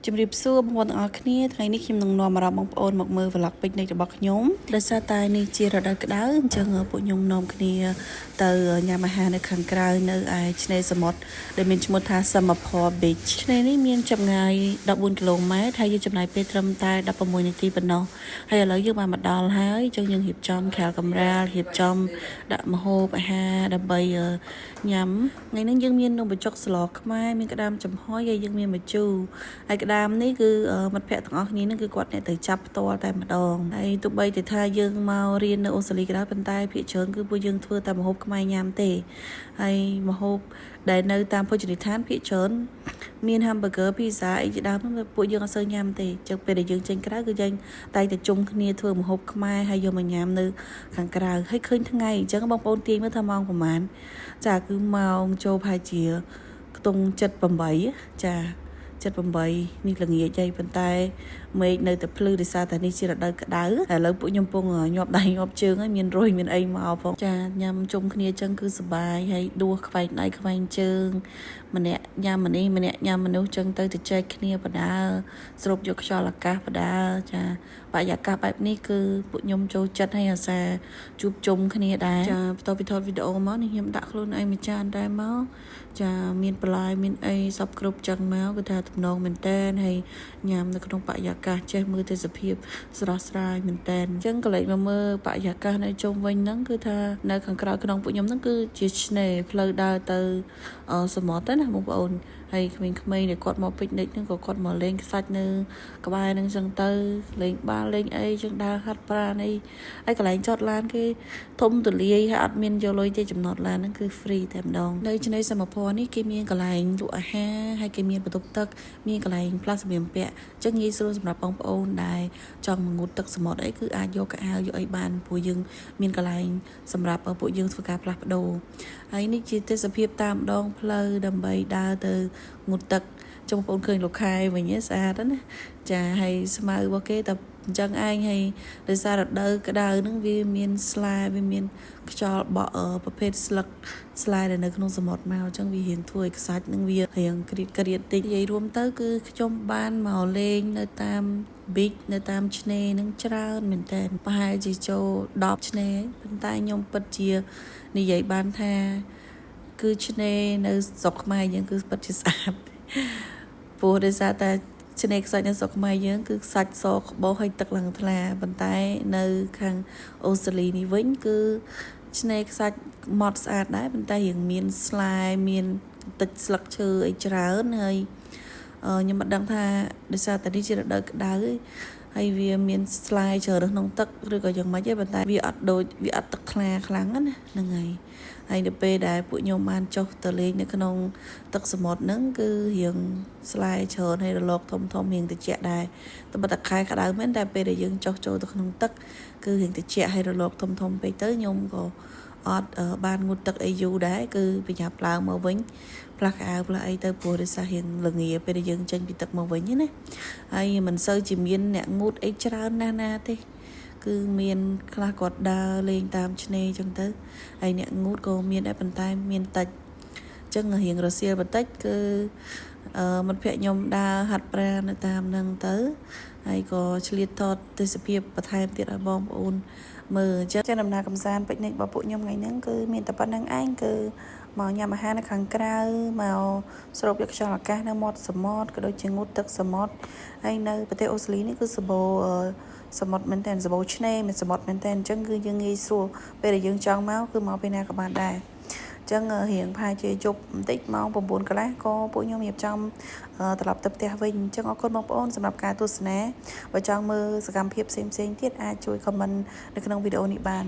ជំរាបសួរបងប្អូនទាំងអស់គ្នាថ្ងៃនេះខ្ញុំនឹងនាំអារម្មណ៍បងប្អូនមកមើល vlog ពេញនិចរបស់ខ្ញុំដោយសារតែនេះជារដូវក្តៅអញ្ចឹងពួកខ្ញុំនាំគ្នាទៅញ៉ាំអាហារនៅខាងក្រៅនៅឯឆ្នេរសមុទ្រដែលមានឈ្មោះថា Semaphore Beach ឆ្នេរនេះមានចម្ងាយ14គីឡូម៉ែត្រហើយយើងចំណាយពេលត្រឹមតែ16នាទីប៉ុណ្ណោះហើយឥឡូវយើងបានមកដល់ហើយអញ្ចឹងយើងរៀបចំខែលកំរាលរៀបចំដាក់ម្ហូបអាហារដើម្បីញ៉ាំថ្ងៃនេះយើងមាននំបញ្ចុកស្លខ្មែរមានក្តាមចំហុយហើយយើងមានម្ជូរហើយក្តាមនេះគឺមិត្តភ័ក្តិទាំងអស់គ្នានឹងគឺគាត់អ្នកទៅចាប់ផ្ទាល់តែម្ដងហើយទោះបីតែថាយើងមករៀននៅអូស្ត្រាលីក៏ដោយប៉ុន្តែភាគច្រើនគឺពួកយើងធ្វើតែម្ហូបខ្មែរញ៉ាំទេហើយម្ហូបដែលនៅតាមភោជនីយដ្ឋានភាគច្រើនមាន hamburger pizza អីជាដើមហ្នឹងពួកយើងអត់សូវញ៉ាំទេអញ្ចឹងពេលដែលយើងចេញក្រៅគឺយើងតែតែជុំគ្នាធ្វើម្ហូបខ្មែរហើយយកមកញ៉ាំនៅខាងក្រៅហើយឃើញថ្ងៃអញ្ចឹងបងប្អូនទាញមើលថាម៉ោងប្រហែលចាគឺម៉ោងចូលប្រហែលជាខ្ទង់7:08ចា7:08នេះល្ងាចហើយប៉ុន្តែមេឃនៅតែភ្លឺដោយសារតែនេះជារដូវក្តៅឥឡូវពួកខ្ញុំពងញាប់ដៃញាប់ជើងហើយមានរុយមានអីមកផងចាញ៉ាំជុំគ្នាអញ្ចឹងគឺសប្បាយហើយដួសខ្វែងដៃខ្វែងជើងម្នាក់ញ៉ាំម្នេះម្នាក់ញ៉ាំមនុស្សអញ្ចឹងទៅចែកគ្នាបដាស្រូបយកខ្យល់អាកាសបដាចាបរិយាកាសបែបនេះគឺពួកខ្ញុំចូលចិត្តហើយអាសាជួបជុំគ្នាដែរចាបន្ទាប់ពីថតវីដេអូមកនេះខ្ញុំដាក់ខ្លួនឯងមួយចានដែរមកចាមានបន្លែមានអីសពគ្រប់ចឹងមកគឺថាទំនងមែនតែនហើយញ៉ាំនៅក្នុងបរិយាកាសចេះមើលទេសភាពស្រស់ស្រាយមែនតែនអញ្ចឹងក៏លេចមកមើលបរិយាកាសនៅជុំវិញហ្នឹងគឺថានៅខាងក្រៅក្នុងពួកខ្ញុំហ្នឹងគឺជាឆ្នេរផ្លូវដើរទៅសមុទ្រណាបងប្អូនហើយក្មេងៗដែលគាត់មកពិកនិចហ្នឹងក៏គាត់មកលេងខ្សាច់នៅក្បែរហ្នឹងចឹងទៅលេងបាល់លេងអីចឹងដើរហាត់ប្រាណអីហើយកន្លែងចតឡានគេធំទូលាយហើយអត់មានយកលុយទេចំណតឡានហ្នឹងគឺ free តែម្ដងនៅឆ្នេរសមុទ្រនេះគេមានកន្លែងលក់អាហារហើយគេមានបន្ទប់ទឹកមានកន្លែងផ្លាស់សម្លៀកបំពាក់ចឹងងាយស្រួលសម្រាប់បងប្អូនដែលចង់ងូតទឹកសមុទ្រអីគឺអាចយកកៅអៅយកអីបានព្រោះយើងមានកន្លែងសម្រាប់ពួកយើងធ្វើការផ្លាស់ប្ដូរហើយនេះជាទេសភាពតាមដងផ្លូវដើម្បីដើរទៅងូតទឹកចុងបងប្អូនឃើញលោកខែវិញស្អាតណាចាហើយស្មៅរបស់គេតែអញ្ចឹងឯងហើយដោយសាររដូវក្តៅហ្នឹងវាមានស្លែវាមានខ្យល់បក់ប្រភេទស្លឹកស្លែដែលនៅក្នុងសមុទ្រមកអញ្ចឹងវារៀងធ្វើឲ្យខ្សាច់ហ្នឹងវារៀងក្រៀតក្រៀតតិចនិយាយរួមទៅគឺខ្ញុំបានមកលេងនៅតាម beach នៅតាមឆ្នេរហ្នឹងច្រើនមែនតើប្រហែលជាចូល10ឆ្នេរប៉ុន្តែខ្ញុំពិតជានិយាយបានថាគឺឆ្នេរនៅស្រុកខ្មែរយើងគឺពិតជាស្អាតព្រោះដោយសារតែឆ្នេរខ្សាច់នៅស្រុកខ្មែរយើងគឺខ្សាច់សក្បោសហើយទឹកឡើងថ្លាប៉ុន្តែនៅខាងអូស្ត្រាលីនេះវិញគឺឆ្នេរខ្សាច់ម៉ត់ស្អាតដែរប៉ុន្តែរៀងមានស្លែមានទឹកស្លឹកឈើអីច្រើនហើយខ្ញុំមិនដឹងថាដោយសារតែនេះជារដូវក្តៅហើយវាមានស្លែច្រើនក្នុងទឹកឬក៏យ៉ាងម៉េចទេប៉ុន្តែវាអត់ទឹកថ្លាខ្លាំងណាហ្នឹងហើយនៅពេលដែលពួកខ្ញុំបានចុះទៅលេងនៅក្នុងទឹកសមុទ្រហ្នឹងគឺរៀងស្លែច្រើនហើយរលកធំរៀងត្រជាក់ដែរតែបើតែខែក្តៅមែនតែពេលដែលយើងចុះចូលទៅក្នុងទឹកគឺរៀងត្រជាក់ហើយរលកធំពេកទៅខ្ញុំក៏អត់បានងូតទឹកអីយូរដែរគឺប្រញាប់ឡើងមកវិញផ្លាស់កៅអៅផ្លាស់អីទៅព្រោះដោយសាររៀងល្ងាពេលដែលយើងចេញពីទឹកមកវិញណាហើយមិនសូវជាមានអ្នកងូតអីច្រើនណាទេគឺមានខ្លះគាត់ដើរលេងតាមឆ្នេរចឹងទៅហើយអ្នកងូតក៏មានដែរប៉ុន្តែមានតិចចឹងរៀងរសៀលបន្តិចគឺមិត្តភក្តិខ្ញុំដើរហាត់ប្រាណនៅតាមហ្នឹងទៅហើយក៏ឆ្លៀតថតទេសភាពបន្ថែមទៀតឲ្យបងប្អូនមើលចឹងដំណើរកំសាន្តពិកនិចរបស់ពួកខ្ញុំថ្ងៃហ្នឹងគឺមានតែប៉ុណ្្នឹងឯងគឺមកញ៉ាំអាហារនៅខាងក្រៅមកស្រូបយកខ្យល់អាកាសនៅមាត់សមុទ្រក៏ដូចជាងូតទឹកសមុទ្រហើយនៅប្រទេសអូស្ត្រាលីនេះគឺសម្បូរសមុទ្រមែនតើសម្បូរឆ្នេរមានសមុទ្រមែនតើអញ្ចឹងគឺយើងងាយស្រួលពេលដែលយើងចង់មកគឺមកពេលណាក៏បានដែរអញ្ចឹងរៀងផាជាយប់បន្តិចម៉ោង9កន្លះក៏ពួកខ្ញុំរៀបចំត្រឡប់ទៅផ្ទះវិញអញ្ចឹងអរគុណបងប្អូនសម្រាប់ការទស្សនាបើចង់មើលសកម្មភាពផ្សេងទៀតអាចជួយ comment នៅក្នុងវីដេអូនេះបាន